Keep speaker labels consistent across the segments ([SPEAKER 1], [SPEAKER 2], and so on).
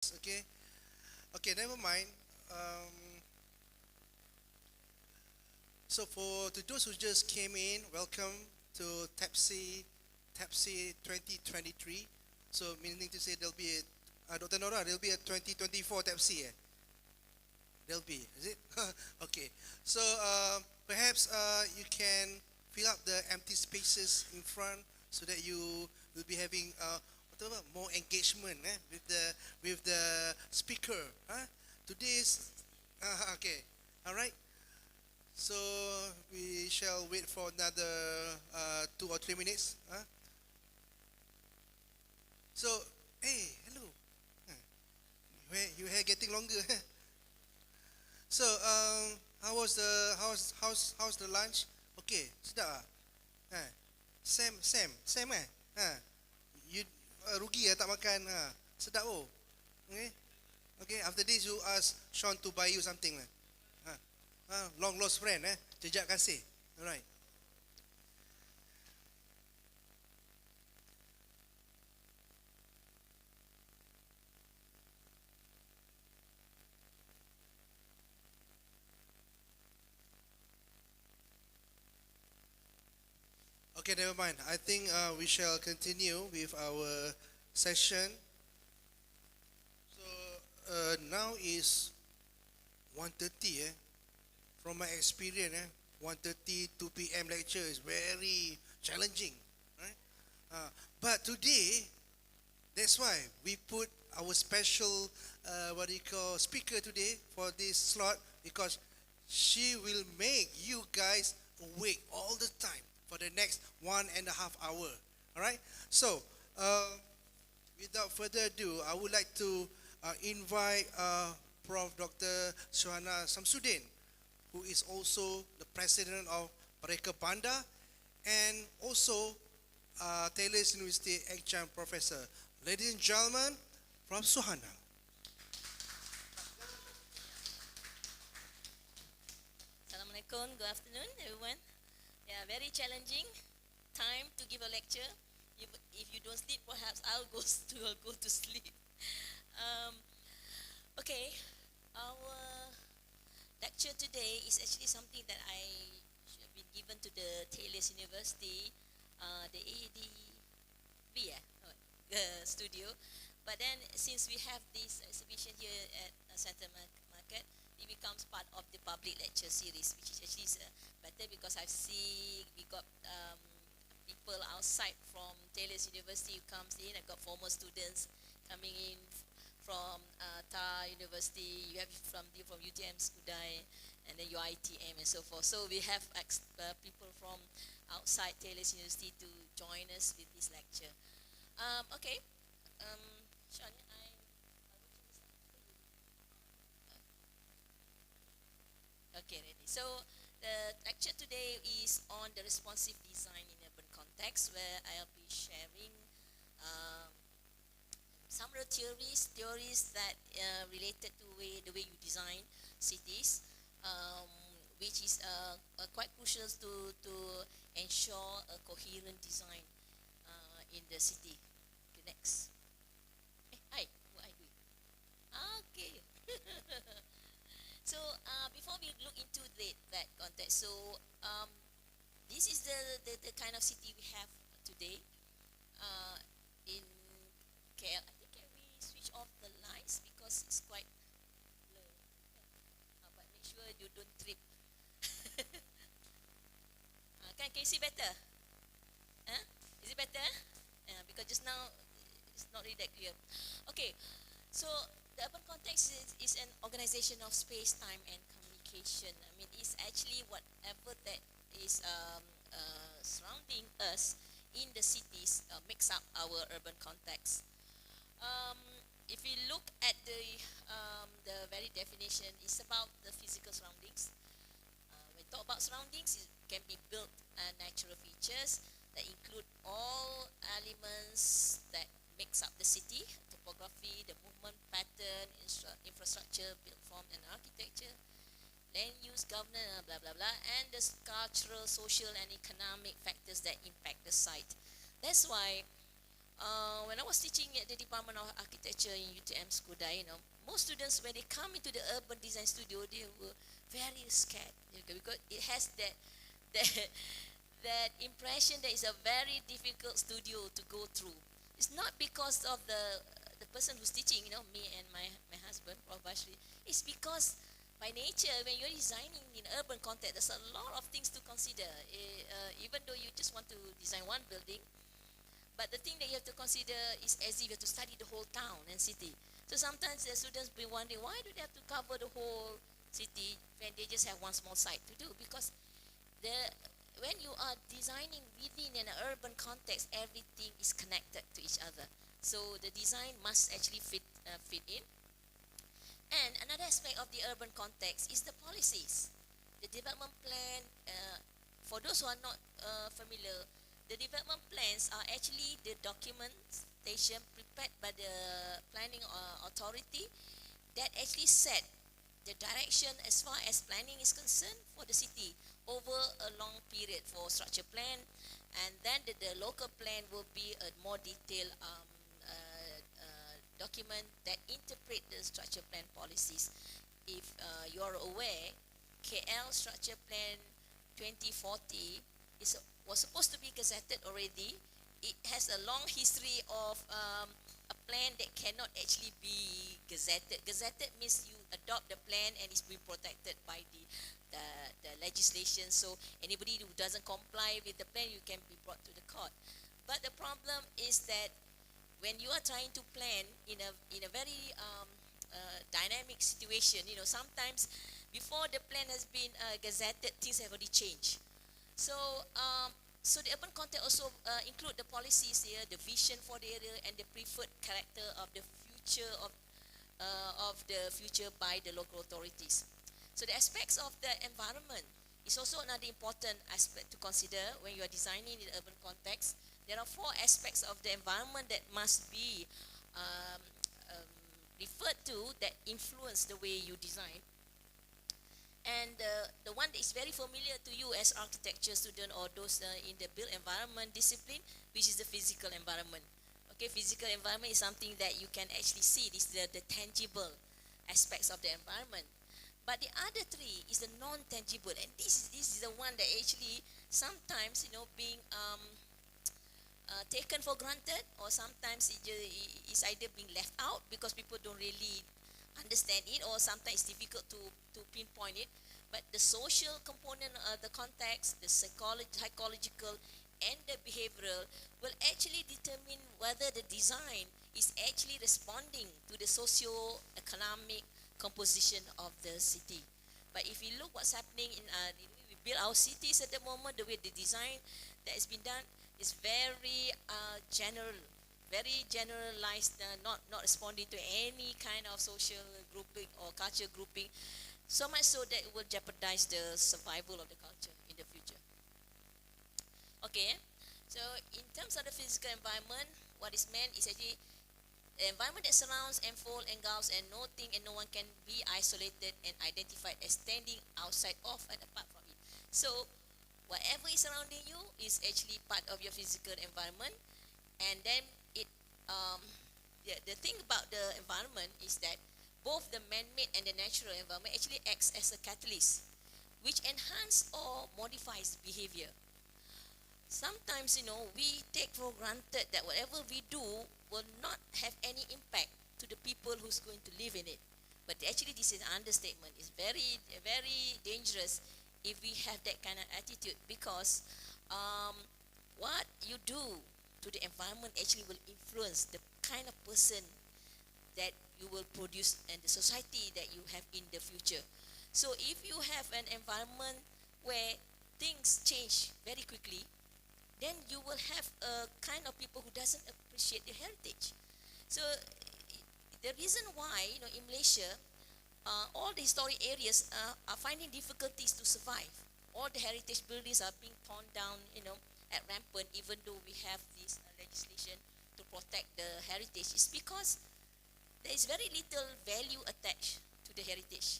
[SPEAKER 1] Okay, okay, never mind. Um, so for to those who just came in, welcome to TAPSE 2023. So meaning to say there'll be Dr. Nora, there'll be a 2024 TAPSE. There'll be, is it? Okay. So perhaps you can fill up the empty spaces in front so that you will be having whatever more engagement with the speaker. Today's okay. All right. So we shall wait for another 2 or 3 minutes. So hey, hello. Your hair getting longer. So, how was the how's the lunch? Okay, sedap ah. Sam eh. You rugi tak makan. Sedap oh. Okay, okay. After this, you ask Sean to buy you something lah. Long lost friend Jejak kasih. Alright. Okay, never mind. I think we shall continue with our session. So now is 1:30 From my experience 1:30 2 p.m. lecture is very challenging, right? But today, that's why we put our special what do you call speaker today for this slot, because she will make you guys awake all the time for the next 1.5 hour. All right. So without further ado, I would like to invite Prof. Dr. Shuhana Shamsuddin, who is also the president of PEREKABANDAR and also Taylor University Adjunct professor. Ladies and gentlemen, from Shuhana.
[SPEAKER 2] Assalamualaikum, good afternoon everyone. Yeah, very challenging time to give a lecture. If you don't sleep, perhaps I'll go to sleep. Um, okay, our lecture today is actually something that I should have been given to the Taylor's University, the ADV studio. But then, since we have this exhibition here at Center Market, it becomes part of the public lecture series, which is actually better because I see we got people outside from Taylor's University who comes in. I've got former students coming in from TAR University. You have from UTM Skudai, and then UITM and so forth. So we have people from outside Taylor's University to join us with this lecture. Okay, Sean, okay, ready. So the lecture today is on the responsive design in urban context, where I'll be sharing um, some of the theories that related to the way you design cities, um, which is quite crucial to ensure a coherent design in the city. Okay, next. Hey, hi, what I doing? Okay. So before we look into that context, so this is the kind of city we have today in KL. I think can we switch off the lights because it's quite blur. But make sure you don't trip. Can you see better? Is it better? Because just now it's not really that clear. Okay, so the urban context is an organization of space, time, and communication. I mean, it's actually whatever that is surrounding us in the cities makes up our urban context. Um, if we look at the very definition, it's about the physical surroundings. When we talk about surroundings, it can be built natural features that include all elements that makes up the city: topography, the movement pattern, infrastructure, built form, and architecture, land use, governance, blah blah blah, and the cultural, social, and economic factors that impact the site. That's why when I was teaching at the Department of Architecture in UTM Skudai, most students, when they come into the urban design studio, they were very scared, because it has that that impression that it's a very difficult studio to go through. It's not because of the person who's teaching, me and my husband, Prof. Bashri. It's because by nature, when you're designing in urban context, there's a lot of things to consider. Even though you just want to design one building, but the thing that you have to consider is as if you have to study the whole town and city. So sometimes the students be wondering, why do they have to cover the whole city when they just have one small site to do? Because when you are designing within an urban context, everything is connected to each other. So the design must actually fit in. And another aspect of the urban context is the policies. The development plan, for those who are not familiar, the development plans are actually the documentation prepared by the planning authority that actually set the direction as far as planning is concerned for the city over a long period for structure plan, and then the local plan will be a more detailed document that interpret the structure plan policies. If you are aware, KL Structure Plan 2040 was supposed to be gazetted already. It has a long history of a plan that cannot actually be gazetted. Gazetted means you adopt the plan and it's being protected by the legislation. So anybody who doesn't comply with the plan, you can be brought to the court. But the problem is that when you are trying to plan in a very dynamic situation, sometimes before the plan has been gazetted, things have already changed. So the urban context also include the policies here, the vision for the area, and the preferred character of the future by the local authorities. So the aspects of the environment is also another important aspect to consider when you are designing in the urban context. There are 4 aspects of the environment that must be referred to that influence the way you design. And the one that is very familiar to you as architecture student or those in the built environment discipline, which is the physical environment. Okay, physical environment is something that you can actually see. This is the tangible aspects of the environment. But the other 3 is the non-tangible, and this is the one that actually sometimes being taken for granted, or sometimes it's either being left out because people don't really understand it, or sometimes it's difficult to pinpoint it. But the social component of the context, the psychological, and the behavioral will actually determine whether the design is actually responding to the socio-economic composition of the city. But if you look what's happening we build our cities at the moment, the way the design that has been done is very very generalized, not responding to any kind of social grouping or culture grouping, so much so that it will jeopardize the survival of the culture in the future. Okay, so in terms of the physical environment, what is meant is actually the environment that surrounds, enfolds, engulfs, and no one can be isolated and identified as standing outside of and apart from it. So whatever is surrounding you is actually part of your physical environment. And then the thing about the environment is that both the man-made and the natural environment actually acts as a catalyst, which enhance or modifies behavior. Sometimes, we take for granted that whatever we do will not have any impact to the people who's going to live in it. But actually, this is an understatement. It's very, very dangerous if we have that kind of attitude, because what you do to the environment actually will influence the kind of person that you will produce and the society that you have in the future. So if you have an environment where things change very quickly, then you will have a kind of people who doesn't appreciate the heritage. So the reason why, in Malaysia, all the historic areas are finding difficulties to survive. All the heritage buildings are being torn down, at rampant, even though we have this legislation to protect the heritage. It's because there is very little value attached to the heritage.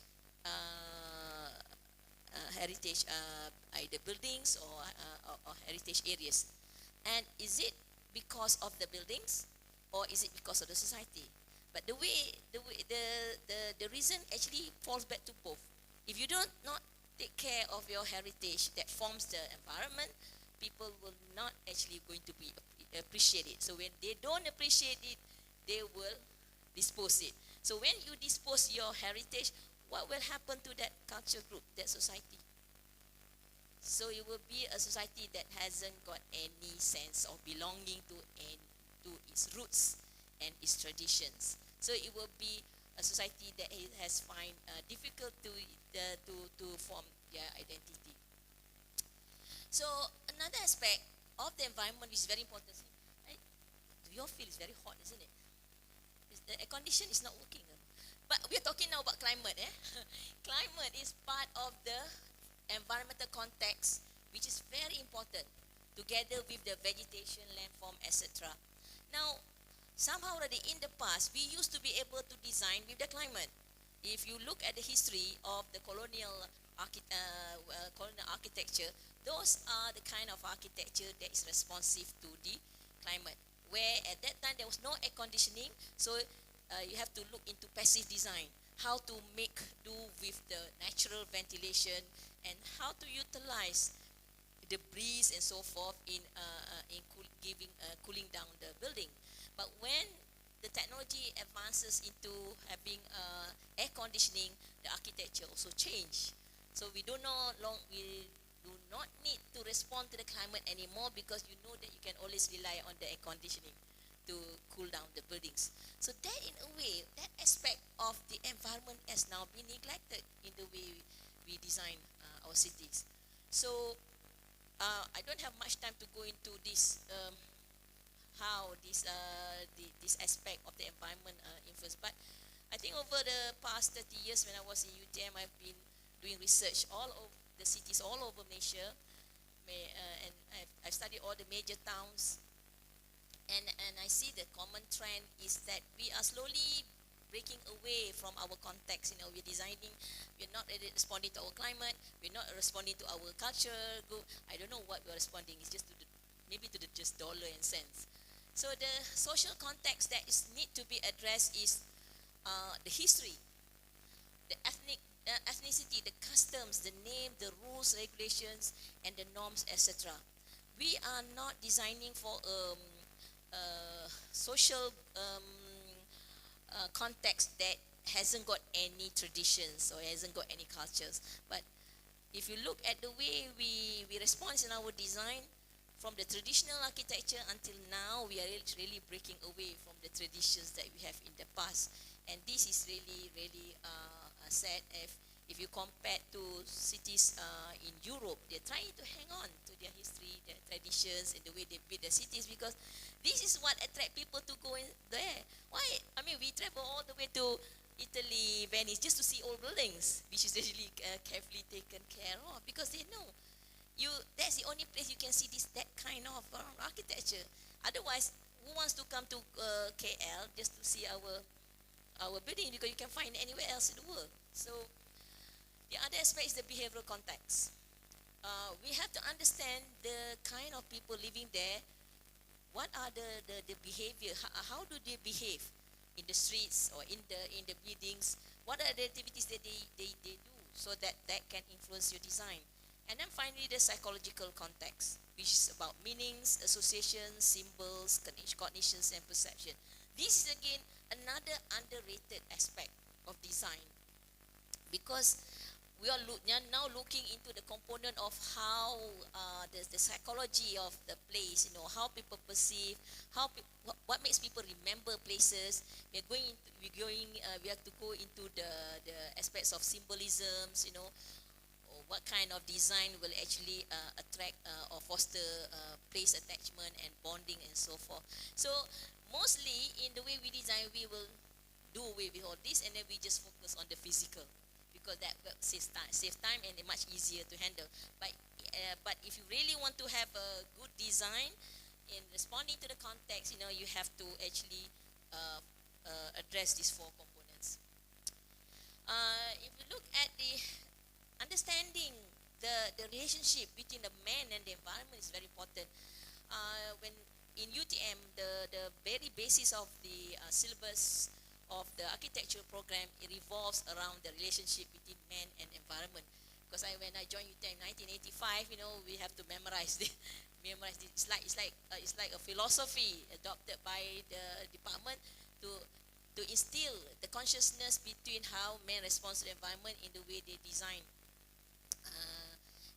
[SPEAKER 2] Either buildings or heritage areas. And is it because of the buildings, or is it because of the society? But the reason actually falls back to both. If you don't not take care of your heritage that forms the environment, people will not actually going to be appreciate it. So when they don't appreciate it, they will dispose it. So when you dispose your heritage, what will happen to that culture group, that society? So it will be a society that hasn't got any sense of belonging to its roots and its traditions. So it will be a society that has find difficult to form their identity. So another aspect of the environment which is very important. Do you all feel it's very hot, isn't it? The air condition is not working. But we are talking now about climate. Climate is part of the environmental context, which is very important, together with the vegetation, landform, etc. Now, somehow already in the past, we used to be able to design with the climate. If you look at the history of the colonial architecture, those are the kind of architecture that is responsive to the climate. Where at that time there was no air conditioning, so you have to look into passive design, how to make do with the natural ventilation and how to utilize the breeze and so forth in cooling down the building. But when the technology advances into having air conditioning, the architecture also change. So we do not need to respond to the climate anymore, because you know that you can always rely on the air conditioning to cool down the buildings. So that, in a way, that aspect of the environment has now been neglected in the way we design our cities. So I don't have much time to go into this, how this aspect of the environment influence. But I think over the past 30 years when I was in UTM, I've been doing research all over the cities all over Malaysia, and I've studied all the major towns. And I see the common trend is that we are slowly breaking away from our context. We're designing, we're not responding to our climate, we're not responding to our culture group. I don't know what we're responding. It's just maybe to the just dollar and cents. So the social context that need to be addressed is the history, the ethnicity, the customs, the name, the rules, regulations, and the norms, etc. We are not designing for social context that hasn't got any traditions or hasn't got any cultures. But if you look at the way we respond in our design, from the traditional architecture until now, we are really breaking away from the traditions that we have in the past. And this is really sad. If you compare to cities in Europe, they're trying to hang on to their history, their traditions, and the way they build their cities, because this is what attract people to go in there. Why? I mean, we travel all the way to Italy, Venice, just to see old buildings, which is actually carefully taken care of, because they know that's the only place you can see that kind of architecture. Otherwise, who wants to come to KL just to see our building, because you can find anywhere else in the world? So the other aspect is the behavioral context. We have to understand the kind of people living there. What are the behavior? How do they behave in the streets or in the buildings? What are the activities that they do, so that can influence your design? And then finally, the psychological context, which is about meanings, associations, symbols, cognitions, and perception. This is again another underrated aspect of design, because we are now looking into the component of how the psychology of the place, how people perceive, what makes people remember places. We have to go into the aspects of symbolisms, or what kind of design will actually attract or foster place attachment and bonding and so forth. So mostly in the way we design, we will do away with all this, and then we just focus on the physical, because that will save time and much easier to handle. But if you really want to have a good design in responding to the context, you have to actually address these four components. If you look at the understanding the relationship between the man and the environment is very important. When in UTM, the very basis of the syllabus of the architecture program, it revolves around the relationship between man and environment. Because when I joined UTM in 1985, we have to memorize this. Memorize this. It's like a philosophy adopted by the department to instill the consciousness between how man responds to the environment in the way they design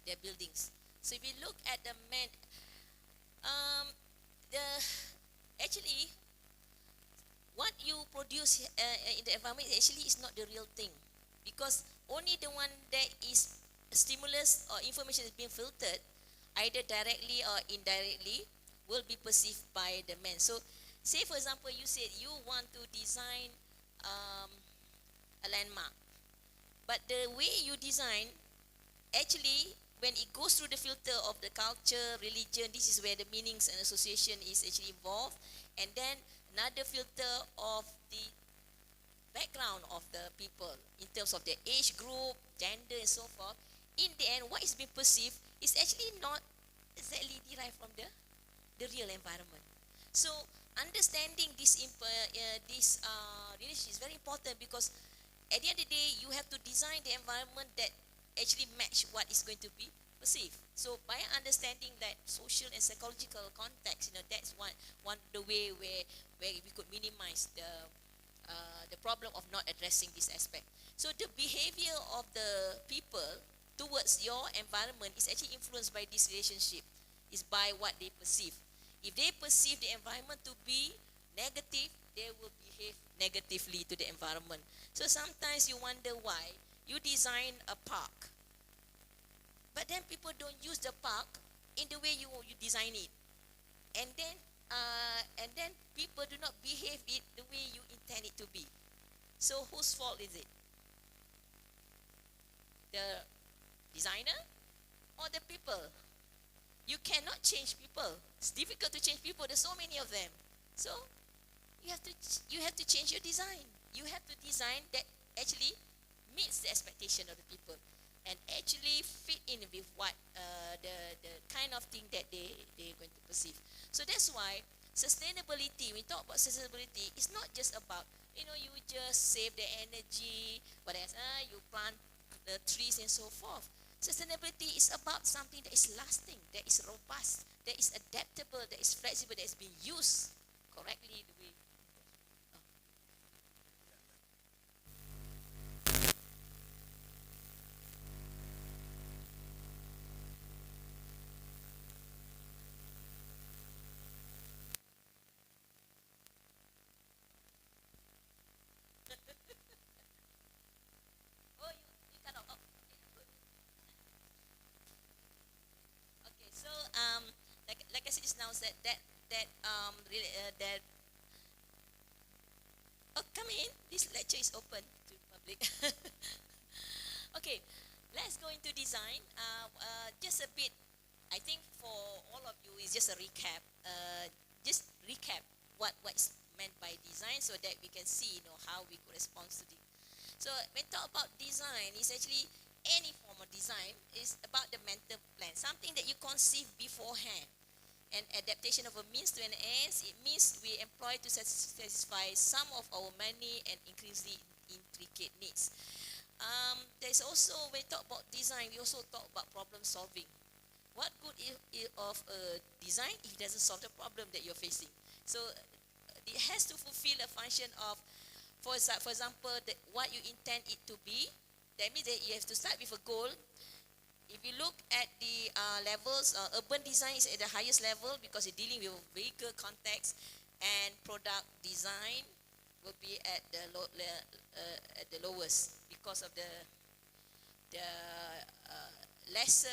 [SPEAKER 2] their buildings. So if you look at the man, the actually what you produce in the environment actually is not the real thing, because only the one that is stimulus or information is being filtered, either directly or indirectly, will be perceived by the man. So, say for example, you said you want to design a landmark, but the way you design, actually, when it goes through the filter of the culture, religion, this is where the meanings and association is actually involved, and then another filter of the background of the people in terms of their age group, gender, and so forth. In the end, what is being perceived is actually not exactly derived from the real environment. So understanding this relationship is very important, because at the end of the day, you have to design the environment that actually match what is going to be perceived. So by understanding that social and psychological context, that's one the way where we could minimize the problem of not addressing this aspect. So the behavior of the people towards your environment is actually influenced by this relationship, is by what they perceive. If they perceive the environment to be negative, they will behave negatively to the environment. So sometimes you wonder why you design a park, but then people don't use the park in the way you design it, and then people do not behave it the way you intend it to be. So whose fault is it? The designer or the people? You cannot change people. It's difficult to change people. There's so many of them. So you have to change your design. You have to design that actually meets the expectation of the people and actually fit in with what the kind of thing that they're going to perceive. So that's why sustainability, when we talk about sustainability, it's not just about, you just save the energy, what else, you plant the trees and so forth. Sustainability is about something that is lasting, that is robust, that is adaptable, that is flexible, that is being used correctly the way. Oh, you cut off. Oh, okay, good. Okay, so like I said just now, that oh, come in. This lecture is open to the public. Okay, let's go into design. Just a bit. I think for all of you is just a recap. Just recap what's meant by design, so that we can see how we could respond to it. So when talk about design, it's actually any form of design is about the mental plan, something that you conceive beforehand. And adaptation of a means to an end, it means we employ to satisfy some of our many and increasingly intricate needs. There's also, when we talk about design, we also talk about problem solving. What good of a design if it doesn't solve the problem that you're facing? So it has to fulfill a function of, for example, what you intend it to be. That means that you have to start with a goal. If you look at the levels, urban design is at the highest level because it's dealing with vehicle context, and product design will be at the lowest because of the lesser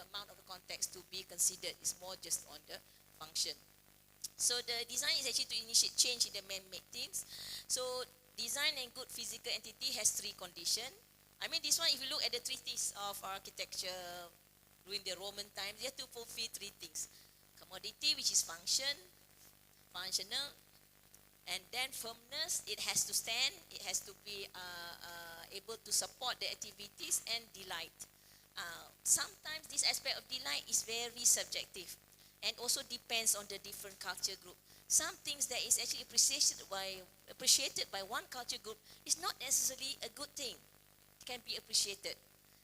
[SPEAKER 2] amount of the context to be considered. It's more just on the function. So the design is actually to initiate change in the man-made things. So design and good physical entity has three conditions. I mean, this one, if you look at the treatise of architecture during the Roman times, they have to fulfill three things. Commodity, which is functional, and then firmness, it has to stand, it has to be able to support the activities, and delight. Sometimes this aspect of delight is very subjective. and also depends on the different culture group. Some things that is actually appreciated by one culture group is not necessarily a good thing. It can be appreciated.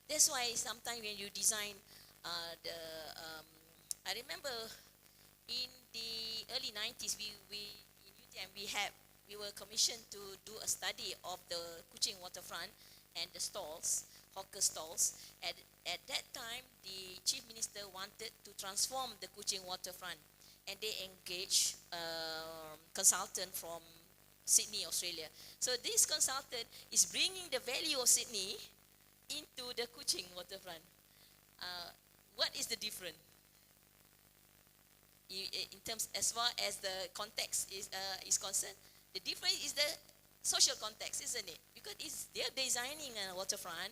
[SPEAKER 2] That's why sometimes when you design I remember in the early 90s, we in UTM we were commissioned to do a study of the Kuching waterfront and the stalls, hawker stalls. At that time, the chief minister wanted to transform the Kuching waterfront, and they engaged consultant from Sydney, Australia. So this consultant is bringing the value of Sydney into the Kuching waterfront. What is the difference? In terms as far as the context is concerned, the difference is the social context, isn't it? Because they're designing a waterfront,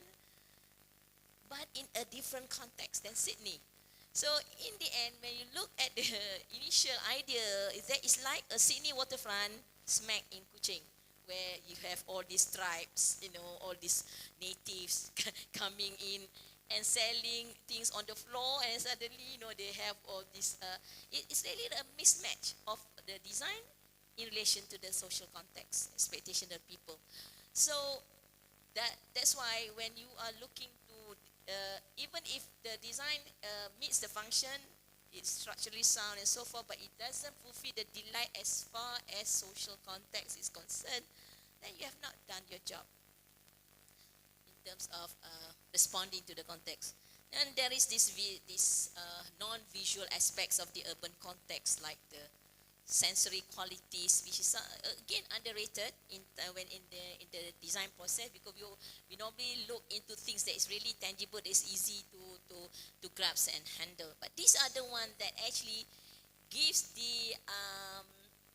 [SPEAKER 2] but in a different context than Sydney. So in the end, when you look at the initial idea, is that it's like a Sydney waterfront smack in Kuching, where you have all these tribes, all these natives coming in and selling things on the floor, and suddenly, they have all this. It's really a mismatch of the design in relation to the social context, expectation of people. So that's why when you are looking to, even if the design meets the function, it's structurally sound and so forth, but it doesn't fulfill the delight as far as social context is concerned, then you have not done your job in terms of responding to the context. And there is this non-visual aspects of the urban context, like the sensory qualities, which is again underrated in the design process, because we normally look into things that is really tangible, that is easy to grasp and handle. But these are the one that actually gives the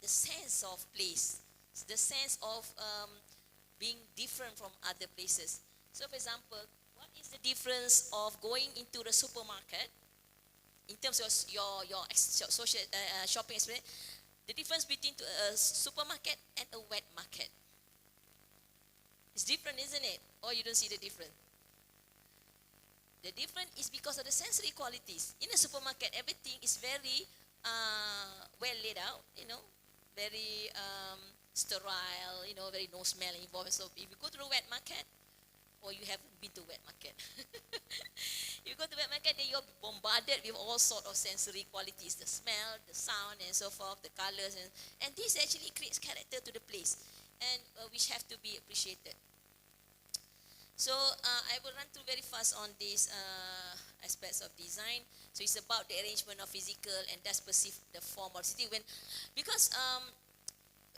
[SPEAKER 2] sense of place, the sense of being different from other places. So, for example, what is the difference of going into the supermarket in terms of your social shopping experience? The difference between a supermarket and a wet market. It's different, isn't it? Or you don't see the difference? The difference is because of the sensory qualities. In a supermarket, everything is very well laid out, very sterile, very no smell involved. So if you go to the wet market, or you haven't been to wet market, you go to wet market, then you're bombarded with all sorts of sensory qualities, the smell, the sound, and so forth, the colors, and this actually creates character to the place, and which have to be appreciated. So I will run through very fast on these aspects of design. So it's about the arrangement of physical and thus perceive the form of city. Because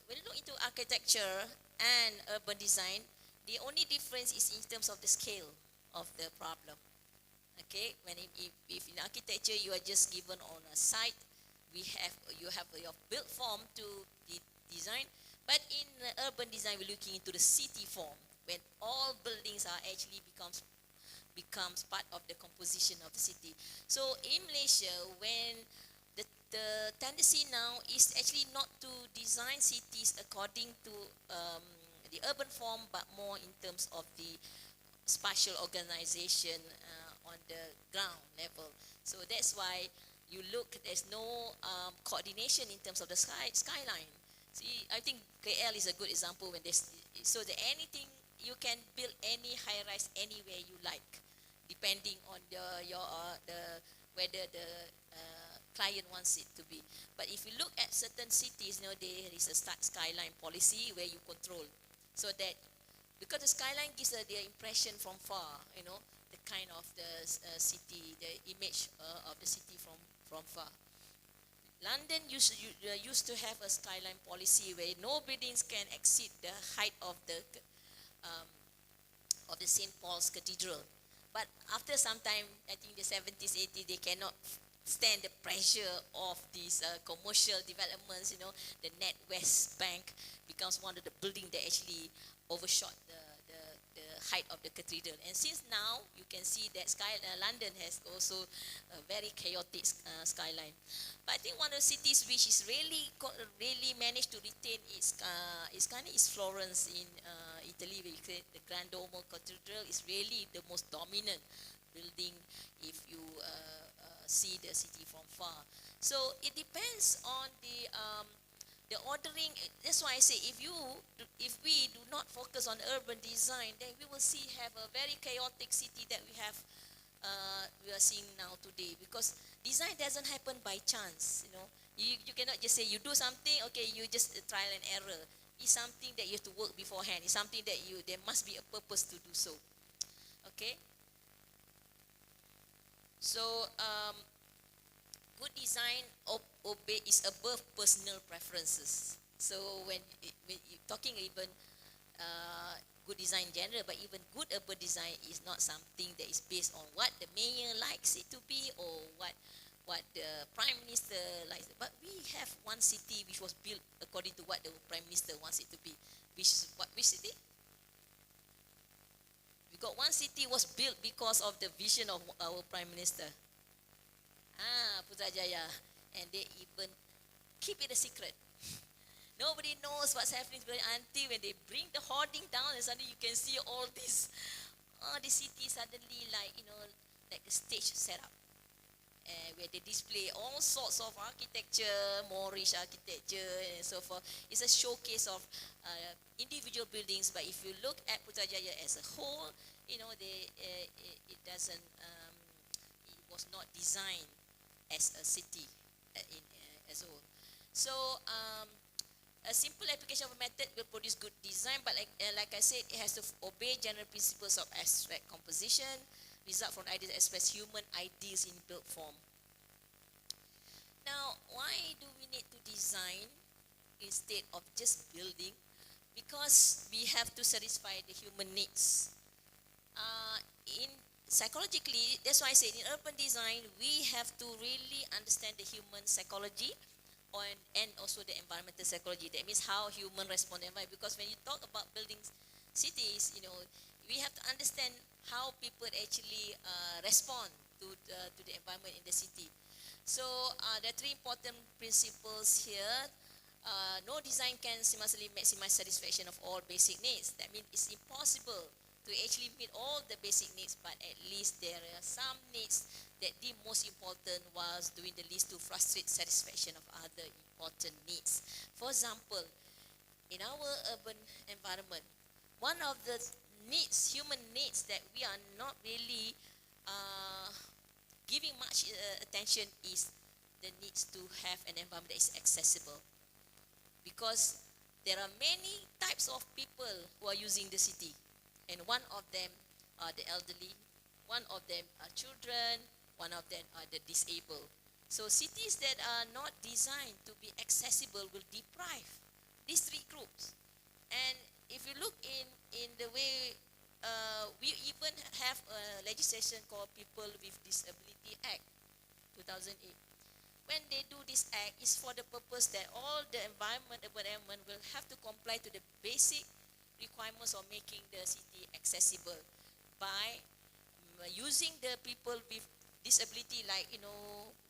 [SPEAKER 2] when you look into architecture and urban design, the only difference is in terms of the scale of the problem. Okay, if in architecture you are just given on a site, you have your built form to design. But in urban design, we're looking into the city form, when all buildings are actually becomes part of the composition of the city. So in Malaysia, when the tendency now is actually not to design cities according to the urban form, but more in terms of the spatial organization on the ground level. So that's why you look, there's no coordination in terms of the skyline. See, I think KL is a good example when there's, so that anything, you can build any high-rise anywhere you like, depending on whether the client wants it to be. But if you look at certain cities, there is a skyline policy where you control. So that, because the skyline gives the impression from far, the kind of the city, the image of the city from far. London used to have a skyline policy where no buildings can exceed the height of the St. Paul's Cathedral. But after some time, I think the 70s, 80s, they cannot stand the pressure of these commercial developments. The NatWest Bank becomes one of the buildings that actually overshot the height of the cathedral. And since now, you can see that London has also a very chaotic skyline. But I think one of the cities which is really managed to retain its is Florence in Italy, where you say the Grand Duomo Cathedral is really the most dominant building if you see the city from far. So it depends on the ordering. That's why I say if we do not focus on urban design, then we will have a very chaotic city that we are seeing now today, because design doesn't happen by chance. You cannot just say you do something, okay, you just trial and error. It's something that you have to work beforehand. It's something that there must be a purpose to do so. Okay. So good design is above personal preferences. So when you're talking even good design in general, but even good urban design is not something that is based on what the mayor likes it to be, or what the prime minister likes. But we have one city which was built according to what the prime minister wants it to be. Which city? We got one city was built because of the vision of our prime minister. Putrajaya. And they even keep it a secret. Nobody knows what's happening until when they bring the hoarding down, and suddenly you can see all this. The city suddenly like a stage setup, where they display all sorts of architecture, Moorish architecture, and so forth. It's a showcase of individual buildings. But if you look at Putrajaya as a whole, it doesn't. It was not designed as a city as a whole. So. A simple application of a method will produce good design, but like I said, it has to obey general principles of abstract composition, result from ideas express human ideals in built form. Now, why do we need to design instead of just building? Because we have to satisfy the human needs. Psychologically, that's why I said in urban design, we have to really understand the human psychology, and also the environmental psychology. That means how human respond to environment. Because when you talk about building cities, we have to understand how people actually respond to the environment in the city. So there are three important principles here. No design can simultaneously maximize satisfaction of all basic needs. That means it's impossible to actually meet all the basic needs, but at least there are some needs that the most important was doing the least to frustrate satisfaction of other important needs. For example, in our urban environment, one of the needs, human needs, that we are not really giving much attention is the needs to have an environment that is accessible. Because there are many types of people who are using the city. And one of them are the elderly, one of them are children, one of them are the disabled. So cities that are not designed to be accessible will deprive these three groups. And if you look in the way, we even have a legislation called People with Disability Act 2008. When they do this act, it's for the purpose that all the environment will have to comply to the basic requirements of making the city accessible by using the people with disability, like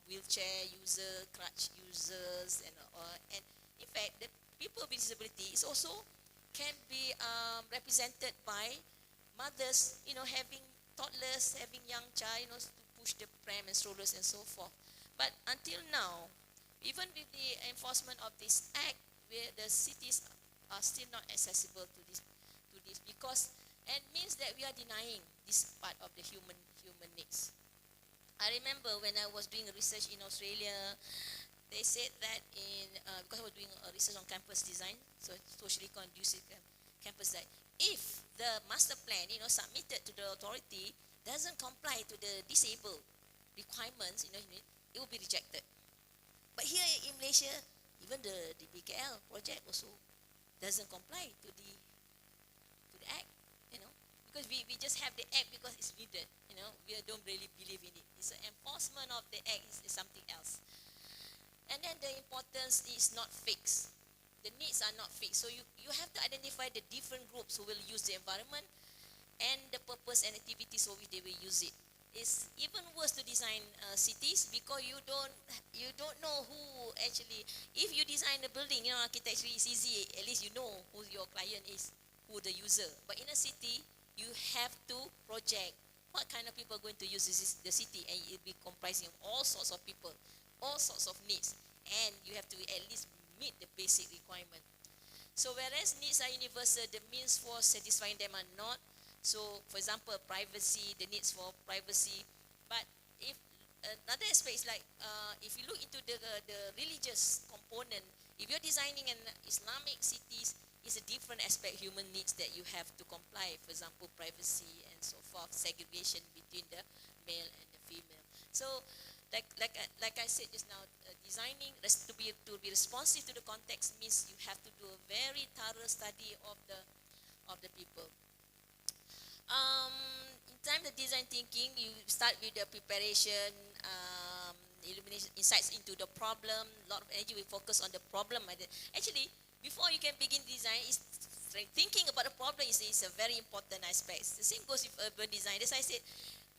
[SPEAKER 2] wheelchair user, crutch users, and in fact the people with disability is also can be represented by mothers, having toddlers, having young child, to push the pram and strollers and so forth. But until now, even with the enforcement of this act, where the cities are still not accessible to this, because it means that we are denying this part of the human needs. I remember when I was doing research in Australia, they said that because I was doing research on campus design, so socially conducive campus design, if the master plan, submitted to the authority doesn't comply to the disabled requirements, it will be rejected. But here in Malaysia, even the DBKL project also doesn't comply to the act, because we just have the act because it's needed, we don't really believe in it. It's an enforcement of the act is something else. And then the importance is not fixed. The needs are not fixed. So you have to identify the different groups who will use the environment and the purpose and activities for which they will use it. It's even worse to design cities, because you don't know who actually. If you design a building, architecture is easy. At least you know who your client is, who the user. But in a city, you have to project what kind of people are going to use the city, and it will be comprising of all sorts of people. all sorts of needs, and you have to at least meet the basic requirement. So whereas needs are universal, the means for satisfying them are not. So for example, privacy, the needs for privacy. But if another aspect is like, if you look into the religious component, if you're designing an Islamic cities, it's a different aspect, human needs that you have to comply. For example, privacy and so forth, segregation between the male and the female. So like I said just now, designing to be responsive to the context means you have to do a very thorough study of the people. In time of design thinking, you start with the preparation, illumination, insights into the problem. A lot of energy will focus on the problem. Actually, before you can begin design, thinking about the problem is a very important aspect. The same goes with urban design. That's why I said,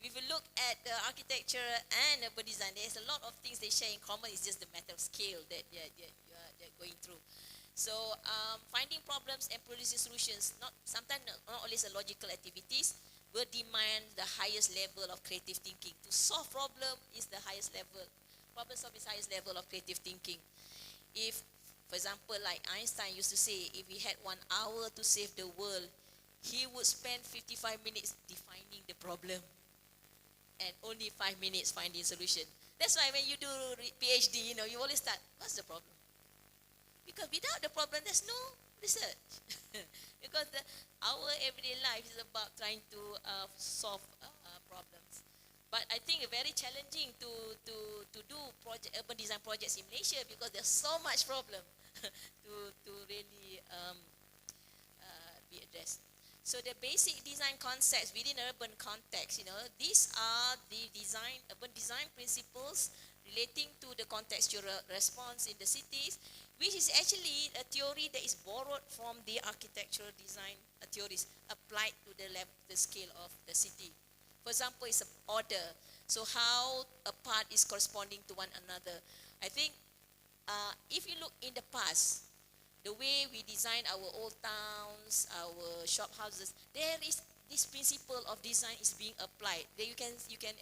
[SPEAKER 2] if you look at the architecture and urban design, there's a lot of things they share in common. It's just the matter of scale that they're going through. So finding problems and producing solutions, sometimes not always a logical activities, will demand the highest level of creative thinking. To solve problem is the highest level. Problem solving is the highest level of creative thinking. If, for example, like Einstein used to say, if he had 1 hour to save the world, he would spend 55 minutes defining the problem and only 5 minutes finding solution. That's why when you do PhD, you always start, what's the problem? Because without the problem, there's no research. Because our everyday life is about trying to solve problems. But I think it's very challenging to do urban design projects in Malaysia because there's so much problem to really be addressed. So the basic design concepts within urban context, these are the urban design principles relating to the contextual response in the cities, which is actually a theory that is borrowed from the architectural design theories applied to the scale of the city. For example, it's order. So how a part is corresponding to one another. I think if you look in the past, the way we design our old towns, our shop houses, there is this principle of design is being applied. There you can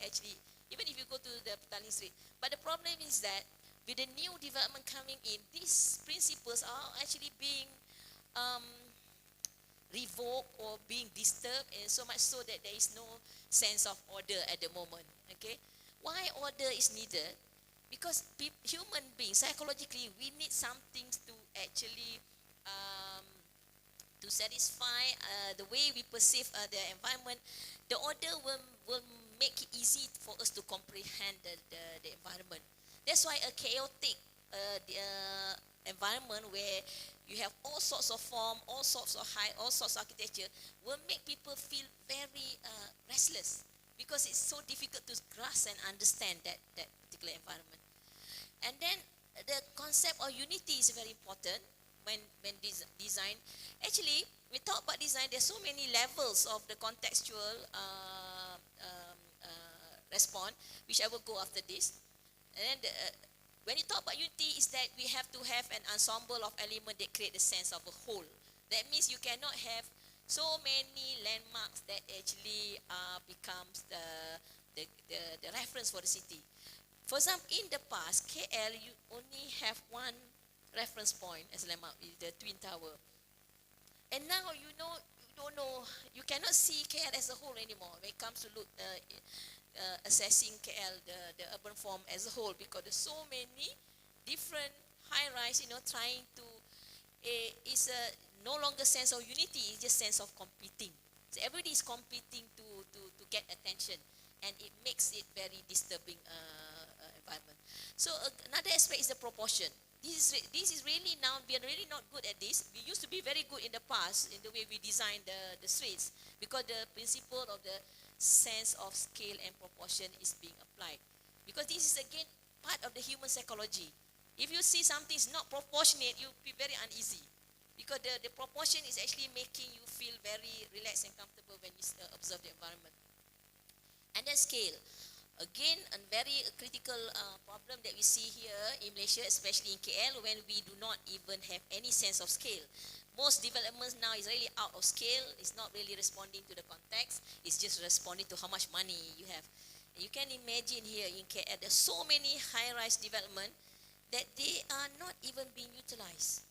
[SPEAKER 2] actually, even if you go to the Petaling Street. But the problem is that with the new development coming in, these principles are actually being revoked or being disturbed, and so much so that there is no sense of order at the moment. Okay, why order is needed? Because human beings, psychologically, we need something to actually to satisfy the way we perceive the environment. The order will make it easy for us to comprehend the environment. That's why a chaotic environment where you have all sorts of form, all sorts of height, all sorts of architecture will make people feel very restless because it's so difficult to grasp and understand that particular environment. And then the concept of unity is very important when design. Actually, we talk about design, there's so many levels of the contextual response, which I will go after this. And then when you talk about unity, is that we have to have an ensemble of elements that create the sense of a whole. That means you cannot have so many landmarks that actually becomes the reference for the city. For example, in the past, KL, you only have one reference point as a landmark, the Twin Tower. And now you don't know, you cannot see KL as a whole anymore when it comes to assessing KL, the urban form as a whole, because there's so many different high-rise, trying to, it's no longer sense of unity, it's just sense of competing. So everybody is competing to get attention, and it makes it very disturbing environment. So another aspect is the proportion. This is really now, we are really not good at this. We used to be very good in the past in the way we design the streets, because the principle of the sense of scale and proportion is being applied. Because this is again part of the human psychology. If you see something is not proportionate, you'll be very uneasy, because the proportion is actually making you feel very relaxed and comfortable when you observe the environment. And then scale. Again, a very critical problem that we see here in Malaysia, especially in KL, when we do not even have any sense of scale. Most developments now is really out of scale. It's not really responding to the context. It's just responding to how much money you have. You can imagine here in KL, there's so many high-rise development that they are not even being utilized.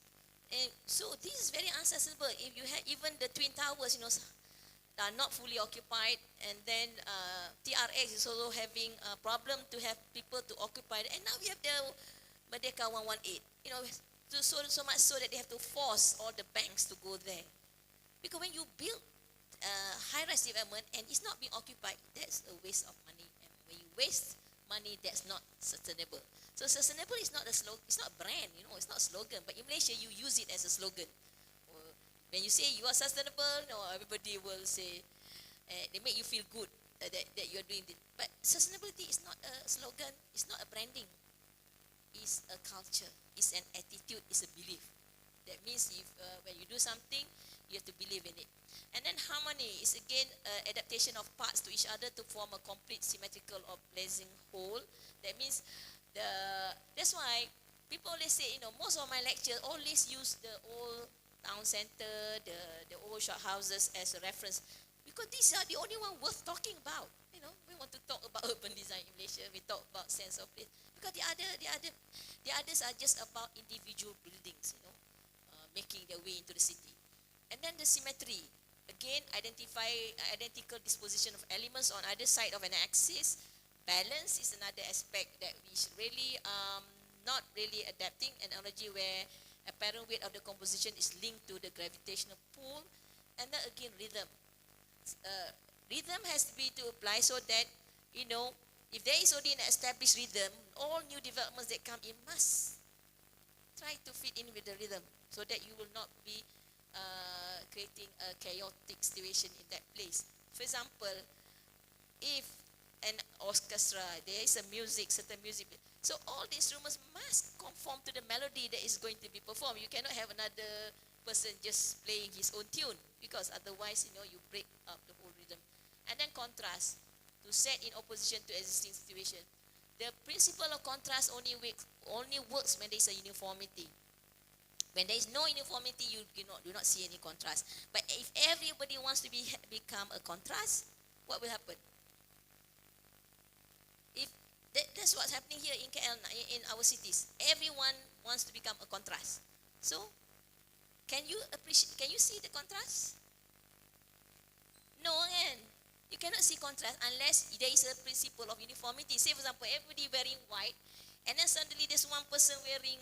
[SPEAKER 2] And so this is very unsustainable. If you have even the Twin Towers, are not fully occupied, and then TRX is also having a problem to have people to occupy it. And now we have the Merdeka 118, so much so that they have to force all the banks to go there. Because when you build high-rise development and it's not being occupied, that's a waste of money. And when you waste money, that's not sustainable. So sustainable is not a slogan, it's not a brand, it's not a slogan. But in Malaysia, you use it as a slogan. When you say you are sustainable, everybody will say, they make you feel good that you are doing it. But sustainability is not a slogan, it's not a branding. It's a culture, it's an attitude, it's a belief. That means if when you do something, you have to believe in it. And then harmony is again adaptation of parts to each other to form a complete symmetrical or pleasing whole. That means that's why people always say, most of my lectures always use the old town center, the old shop houses as a reference, because these are the only one worth talking about. We want to talk about urban design in Malaysia. We talk about sense of place, because the others are just about individual buildings, making their way into the city. And then the symmetry, again, identify identical disposition of elements on either side of an axis. Balance is another aspect that we should really not really adapting an analogy where apparent weight of the composition is linked to the gravitational pull. And then again, rhythm. Rhythm has to be to apply so that, if there is already an established rhythm, all new developments that come in must try to fit in with the rhythm, so that you will not be creating a chaotic situation in that place. For example, if an orchestra, there is a music, certain music, so all the instruments must conform to the melody that is going to be performed. You cannot have another person just playing his own tune, because otherwise, you break up the whole rhythm. And then contrast, to set in opposition to existing situation. The principle of contrast only works when there is a uniformity. When there is no uniformity, you do not see any contrast. But if everybody wants to become a contrast, what will happen? If that's what's happening here in KL, in our cities. Everyone wants to become a contrast. So, can you see the contrast? No, and you cannot see contrast unless there is a principle of uniformity. Say, for example, everybody wearing white, and then suddenly there's one person wearing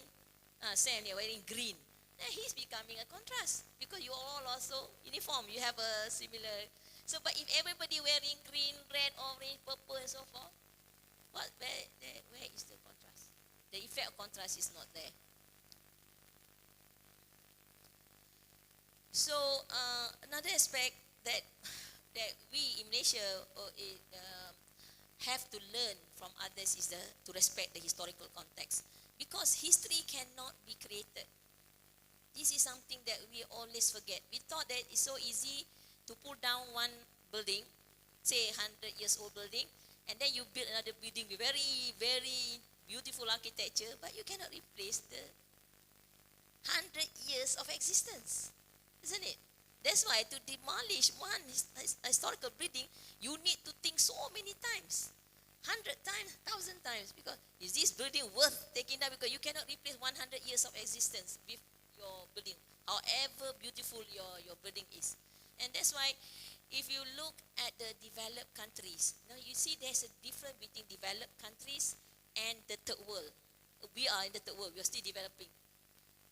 [SPEAKER 2] Sam here wearing green. Then he's becoming a contrast, because you all also uniform. You have a similar. So, but if everybody wearing green, red, orange, purple, and so forth, where is the contrast? The effect of contrast is not there. So another aspect that we in Malaysia have to learn from others is to respect the historical context, because history cannot be created. This is something that we always forget. We thought that it's so easy to pull down one building, say 100 years old building, and then you build another building with very, very beautiful architecture, but you cannot replace the 100 years of existence, isn't it? That's why to demolish one historical building, you need to think so many times, 100 times, 1,000 times, because is this building worth taking down? Because you cannot replace 100 years of existence with your building, however beautiful your building is. And that's why if you look at the developed countries, now you see there's a difference between developed countries and the third world. We are in the third world, we are still developing.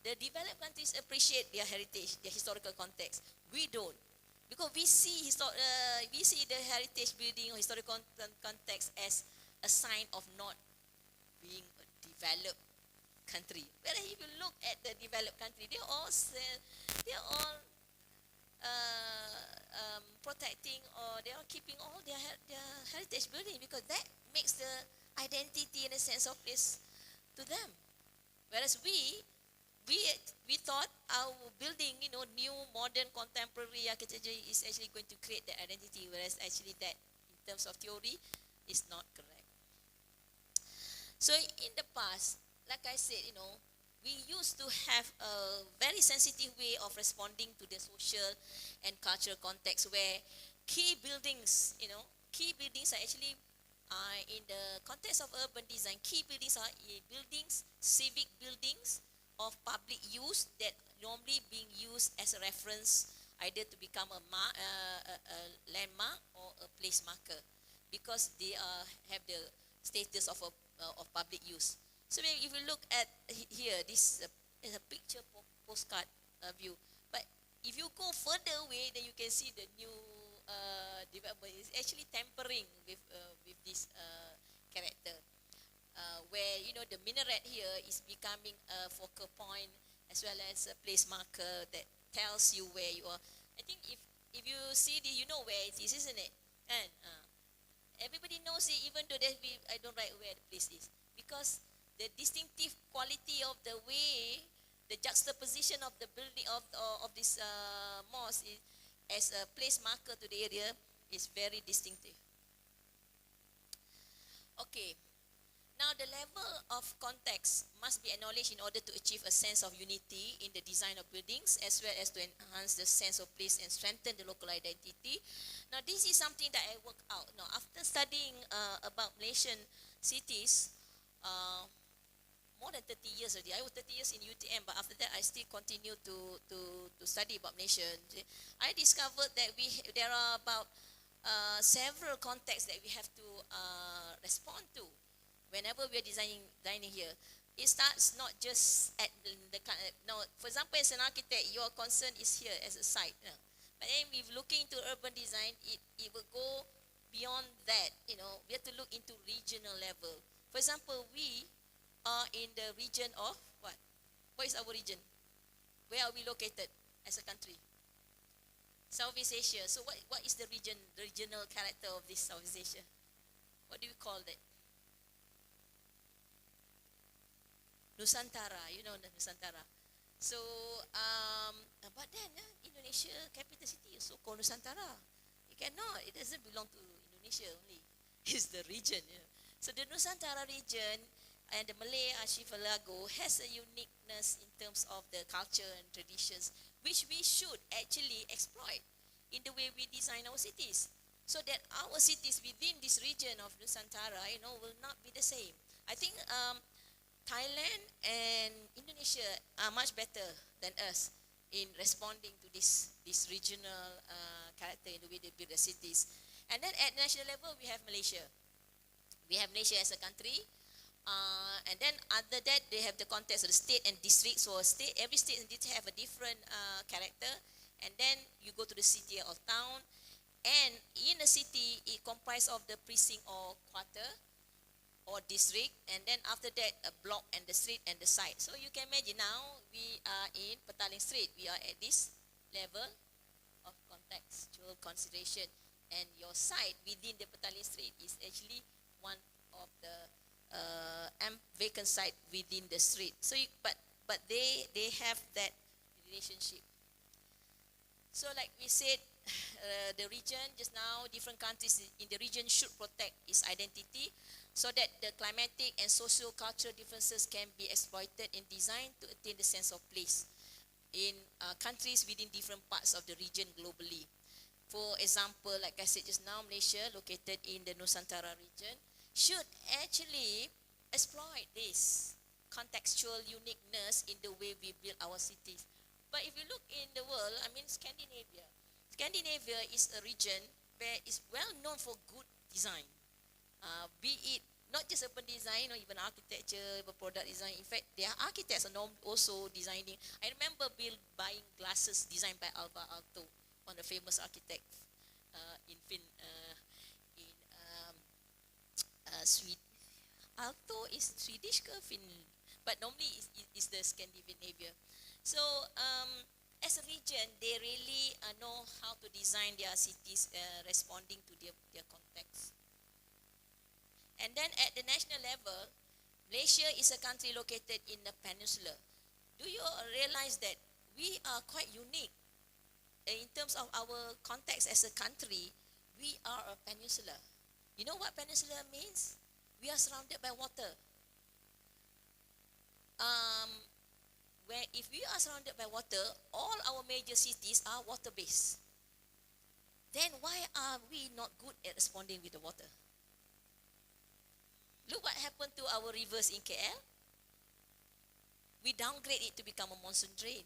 [SPEAKER 2] The developed countries appreciate their heritage, their historical context. We don't, because we see the heritage building or historical context as a sign of not being a developed country. Whereas if you look at the developed country, they're all protecting, or they are keeping all their heritage building, because that makes the identity and a sense of place to them. Whereas we thought our building, new, modern, contemporary architecture is actually going to create that identity, whereas actually that, in terms of theory, is not correct. So in the past, like I said, we used to have a very sensitive way of responding to the social and cultural context, where key buildings are actually in the context of urban design, key buildings are buildings, civic buildings of public use that normally being used as a reference either to become a landmark or a place marker because they have the status of public use. So if you look at here, this is a picture postcard view. But if you go further away, then you can see the new development is actually tampering with this character, where the minaret here is becoming a focal point as well as a place marker that tells you where you are. I think if you see this, you know where it is, isn't it? And everybody knows it, even though I don't write where the place is, because the distinctive quality of the way, the juxtaposition of the building of this mosque is, as a place marker to the area is very distinctive. Okay, now the level of context must be acknowledged in order to achieve a sense of unity in the design of buildings as well as to enhance the sense of place and strengthen the local identity. Now this is something that I work out. Now after studying about Malaysian cities, more than 30 years already. I was 30 years in UTM, but after that I still continue to study about Malaysia. I discovered that there are about several contexts that we have to respond to whenever we are designing here. It starts not just at for example, as an architect, your concern is here as a site. But then if looking into urban design, it will go beyond that. We have to look into regional level. For example, we are in the region of what? What is our region? Where are we located as a country? Southeast Asia. So what is the regional character of this Southeast Asia? What do we call that? Nusantara. You know the Nusantara. So, but then Indonesia capital city is so called Nusantara. It cannot. It doesn't belong to Indonesia only. It's the region. So the Nusantara region and the Malay archipelago has a uniqueness in terms of the culture and traditions, which we should actually exploit in the way we design our cities, so that our cities within this region of Nusantara, will not be the same. I think Thailand and Indonesia are much better than us in responding to this regional character in the way they build the cities. And then at national level, we have Malaysia. We have Malaysia as a country. And then other that, they have the context of the state and district. So every state and district have a different character. And then you go to the city or town. And in a city, it comprises of the precinct or quarter or district. And then after that, a block and the street and the site. So you can imagine now, we are in Petaling Street. We are at this level of contextual consideration. And your site within the Petaling Street is actually one of the vacant site within the street. So, but they have that relationship. So, like we said, the region just now, different countries in the region should protect its identity, so that the climatic and socio-cultural differences can be exploited in design to attain the sense of place in countries within different parts of the region globally. For example, like I said just now, Malaysia, located in the Nusantara region, should actually exploit this contextual uniqueness in the way we build our cities. But if you look in the world, I mean Scandinavia is a region where it's well known for good design. Be it not just urban design or even architecture, even product design. In fact, their architects are also designing. I remember buying glasses designed by Alvar Aalto, one of the famous architects in Sweden. Aalto is Swedish or Finland, but normally is the Scandinavia. So as a region, they really know how to design their cities responding to their context. And then at the national level, Malaysia is a country located in the peninsula. Do you realize that we are quite unique in terms of our context as a country? We are a peninsula. You know what peninsula means? We are surrounded by water. Where if we are surrounded by water, all our major cities are water-based. Then why are we not good at responding with the water? Look what happened to our rivers in KL. We downgrade it to become a monsoon drain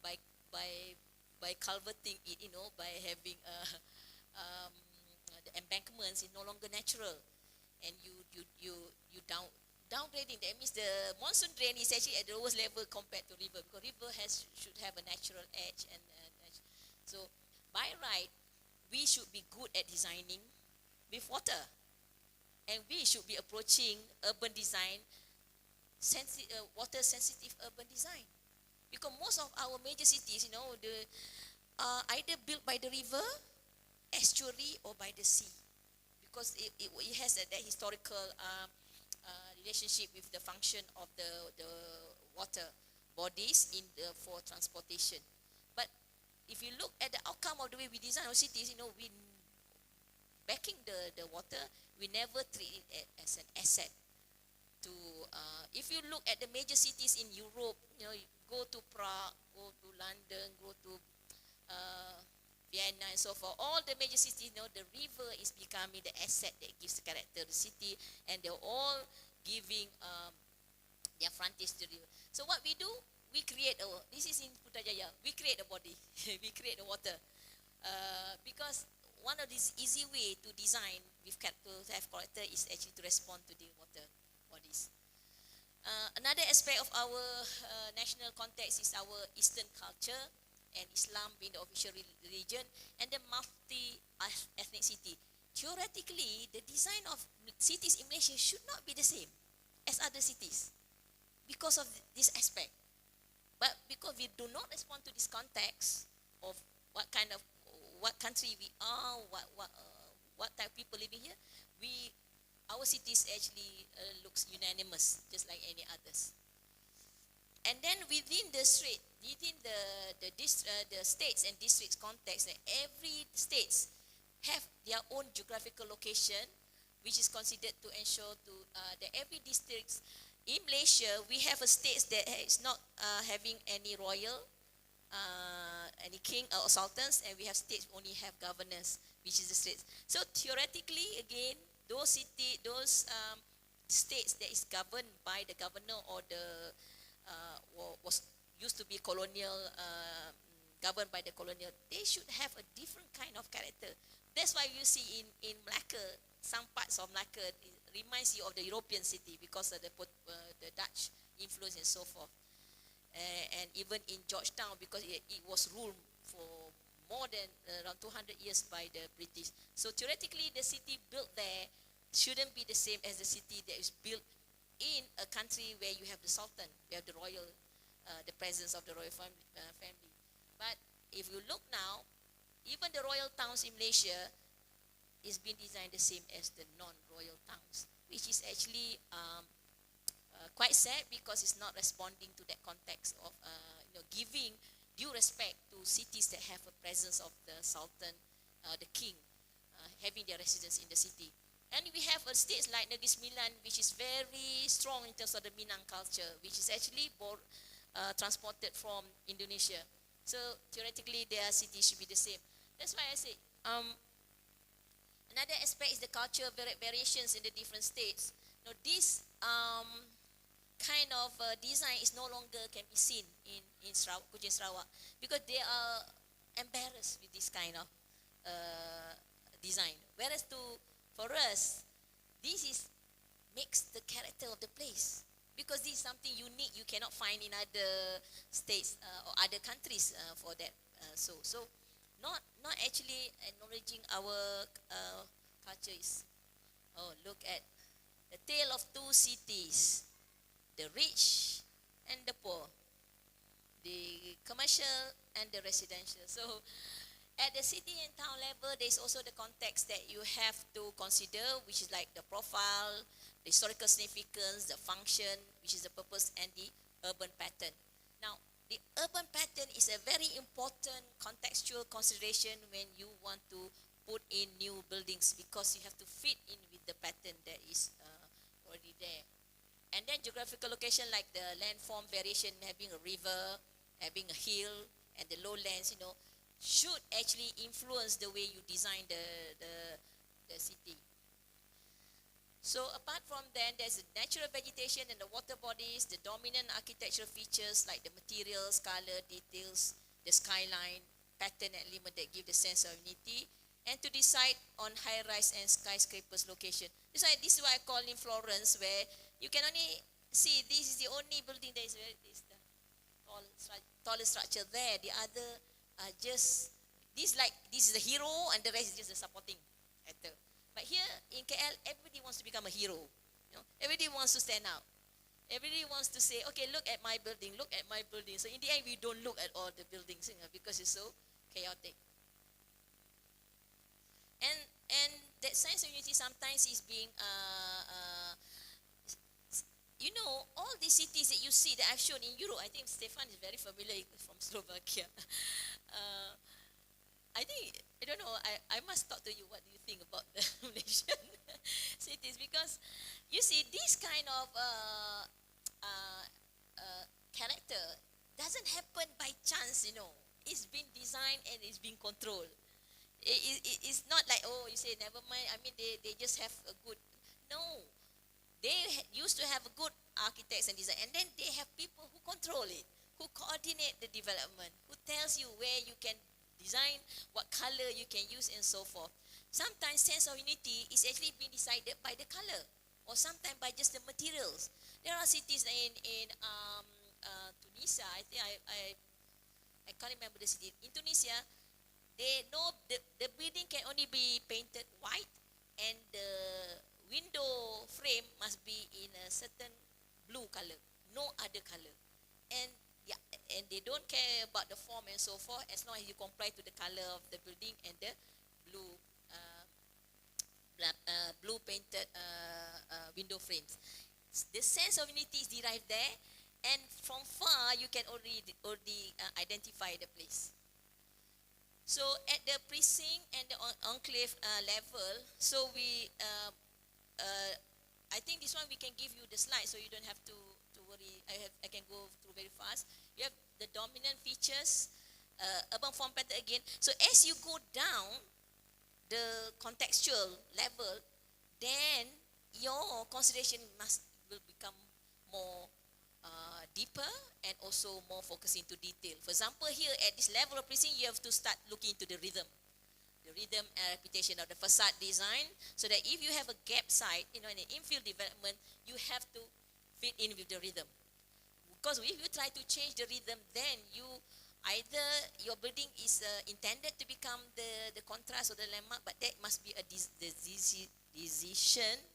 [SPEAKER 2] by by by culverting it, by having um, the embankments is no longer natural, and you downgrading. That means the monsoon drain is actually at the lowest level compared to river, because river should have a natural edge and so by right we should be good at designing with water, and we should be approaching urban design, water sensitive urban design, because most of our major cities, the either built by the river, estuary, or by the sea, because it has that historical relationship with the function of the water bodies for transportation. But if you look at the outcome of the way we design our cities, we backing the water, we never treat it as an asset. To if you look at the major cities in Europe, you go to Prague, go to London, go to Vienna, and so forth. All the major cities, the river is becoming the asset that gives the character to the city, and they're all giving their frontage to the river. So what we do, we create this is in Putrajaya, we create a body, we create the water, because one of these easy way to design with to have character is actually to respond to the water bodies. Another aspect of our national context is our Eastern culture, and Islam being the official religion, and the multi-ethnicity. Theoretically, the design of cities in Malaysia should not be the same as other cities because of this aspect. But because we do not respond to this context of what country we are, what type of people living here, our cities actually looks unanimous, just like any others. And then within the street, within the states and districts context, every states have their own geographical location, which is considered to ensure that every district in Malaysia, we have a states that is not having any royal, any king or sultans, and we have states only have governors, which is the states. So theoretically, again, those states that is governed by the governor or the was used to be colonial, governed by the colonial, they should have a different kind of character. That's why you see in Malacca, some parts of Malacca reminds you of the European city because of the Dutch influence and so forth. And even in Georgetown, because it was ruled for more than around 200 years by the British. So theoretically, the city built there shouldn't be the same as the city that is built in a country where you have the Sultan, you have the royal, the presence of the royal family. But if you look now, even the royal towns in Malaysia is being designed the same as the non-royal towns, which is actually quite sad because it's not responding to that context of giving due respect to cities that have a presence of the Sultan, the king, having their residence in the city. And we have states like Negeri Sembilan, which is very strong in terms of the Minang culture, which is actually transported from Indonesia. So theoretically, their cities should be the same. That's why I say another aspect is the cultural variations in the different states. Now, this kind of design is no longer can be seen in Kuching Sarawak because they are embarrassed with this kind of design. Whereas for us, this makes the character of the place, because this is something unique you cannot find in other states or other countries for that. So not actually acknowledging our culture is, look at the tale of two cities, the rich and the poor, the commercial and the residential. So at the city and town level, there's also the context that you have to consider, which is like the profile, the historical significance, the function, which is the purpose, and the urban pattern. Now, the urban pattern is a very important contextual consideration when you want to put in new buildings, because you have to fit in with the pattern that is already there. And then geographical location, like the landform variation, having a river, having a hill, and the lowlands, should actually influence the way you design the city. So apart from then, there's the natural vegetation and the water bodies, the dominant architectural features like the materials, color, details, the skyline, pattern and element that give the sense of unity, and to decide on high-rise and skyscrapers location. This is why I call in Florence, where you can only see this is the only building that is the tallest structure there. The other are just this is the hero and the rest is just the supporting actor. But here in KL, everybody wants to become a hero. Everybody wants to stand out. Everybody wants to say, okay, look at my building, look at my building. So in the end, we don't look at all the buildings, because it's so chaotic. And that sense of unity sometimes is being, all these cities that you see that I've shown in Europe. I think Stefan is very familiar from Slovakia. I don't know, I must talk to you, what do you think about the Malaysian cities? Because you see, this kind of character doesn't happen by chance, It's been designed and it's been controlled. It's not like, you say, never mind, they just have a good, no. They used to have a good architects and design, and then they have people who control it, who coordinate the development, who tells you where you can design, what color you can use, and so forth. Sometimes sense of unity is actually being decided by the color, or sometimes by just the materials. There are cities in Tunisia. I think I can't remember the city. In Tunisia, they know the building can only be painted white, and the window frame must be in a certain blue color, no other color. And they don't care about the form and so forth, as long as you comply to the color of the building and the blue blue painted window frames. The sense of unity is derived there, and from far you can already identify the place. So at the precinct and the enclave level, so we I think this one we can give you the slide, so you don't have to worry. I can go through very fast. You have the dominant features, urban form pattern again. So as you go down the contextual level, then your consideration will become more deeper and also more focused into detail. For example, here at this level of precinct, you have to start looking into the rhythm and reputation of the facade design, so that if you have a gap site, in an infill development, you have to fit in with the rhythm. Because if you try to change the rhythm, then either your building is intended to become the contrast or the landmark, but that must be a decision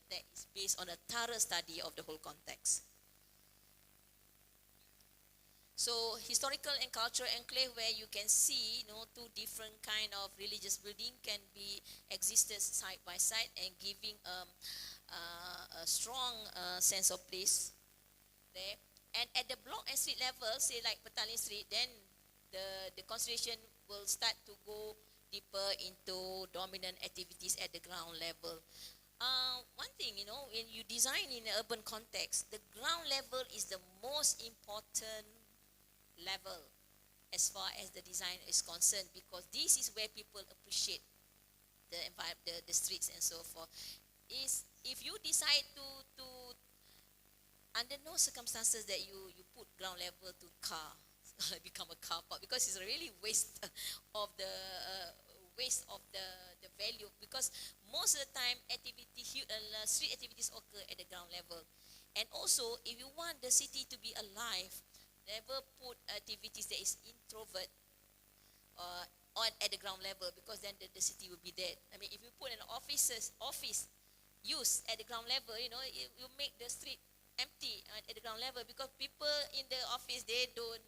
[SPEAKER 2] that is based on a thorough study of the whole context. So historical and cultural enclave, where you can see, two different kind of religious building can be existed side by side and giving a strong sense of place there. And at the block and street level, say like Petaling Street, then the consideration will start to go deeper into dominant activities at the ground level. One thing, when you design in an urban context, the ground level is the most important level as far as the design is concerned, because this is where people appreciate the environment, the streets and so forth. Is if you decide to under no circumstances that you put ground level to car become a car park, because it's a really waste of the value, because most of the time street activities occur at the ground level. And also, if you want the city to be alive, never put activities that is introvert at the ground level, because then the city will be dead. If you put an office use at the ground level, you make the street empty at the ground level, because people in the office, they don't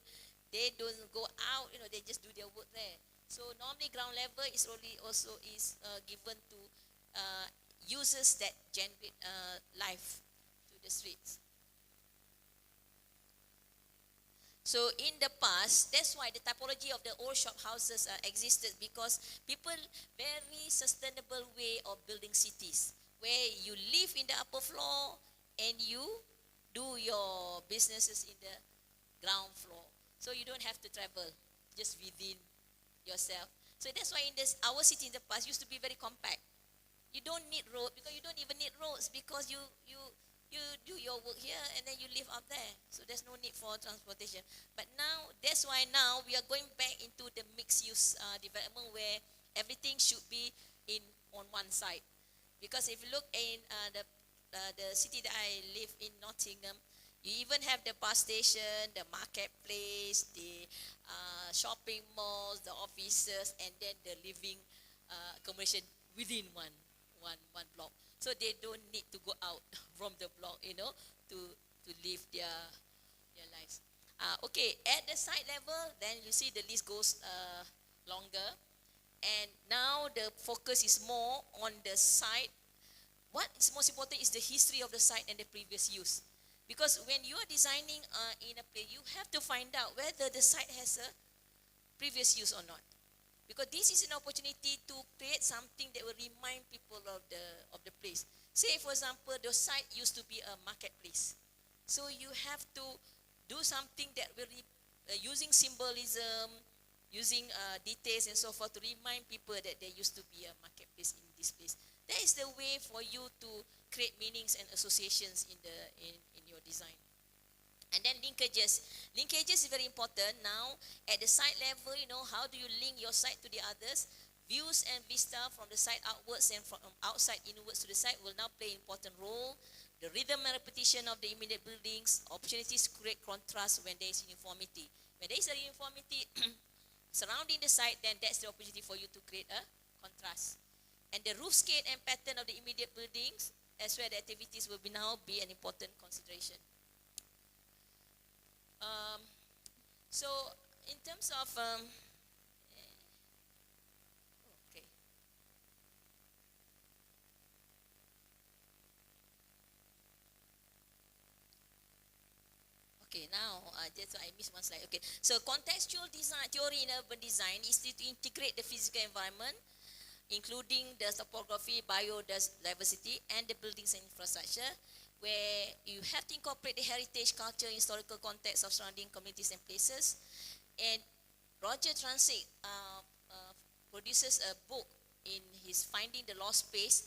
[SPEAKER 2] go out, they just do their work there. So normally ground level is also given to users that generate life to the streets. So in the past, that's why the typology of the old shop houses existed, because people very sustainable way of building cities, where you live in the upper floor and you do your businesses in the ground floor. So you don't have to travel, just within yourself. So that's why our city in the past used to be very compact. You don't need road, because you don't even need roads, because you do your work here and then you live up there. So there's no need for transportation. But now, that's why now we are going back into the mixed use development, where everything should be in on one side. Because if you look in the city that I live in, Nottingham, you even have the bus station, the marketplace, the shopping malls, the offices, and then the living accommodation within one block. So they don't need to go out from the block, to live their lives. Okay, at the site level, then you see the list goes longer. And now the focus is more on the site. What is most important is the history of the site and the previous use. Because when you are designing in a place, you have to find out whether the site has a previous use or not. Because this is an opportunity to create something that will remind people of the place. Say, for example, the site used to be a marketplace. So you have to do something that will, using symbolism, using details and so forth, to remind people that there used to be a marketplace in this place. That is the way for you to create meanings and associations in your design. And then linkages. Linkages is very important. Now, at the site level, how do you link your site to the others? Views and vista from the site outwards and from outside inwards to the site will now play an important role. The rhythm and repetition of the immediate buildings, opportunities to create contrast when there is uniformity. When there is a uniformity surrounding the site, then that's the opportunity for you to create a contrast. And the roof scale and pattern of the immediate buildings, as well, the activities will now be an important consideration. So, in terms of okay. Okay, now just I missed one slide. Okay, so contextual design theory in urban design is to integrate the physical environment, including the topography, biodiversity, and the buildings and infrastructure, where you have to incorporate the heritage, culture, historical context of surrounding communities and places. And Roger Transit produces a book in his Finding the Lost Space,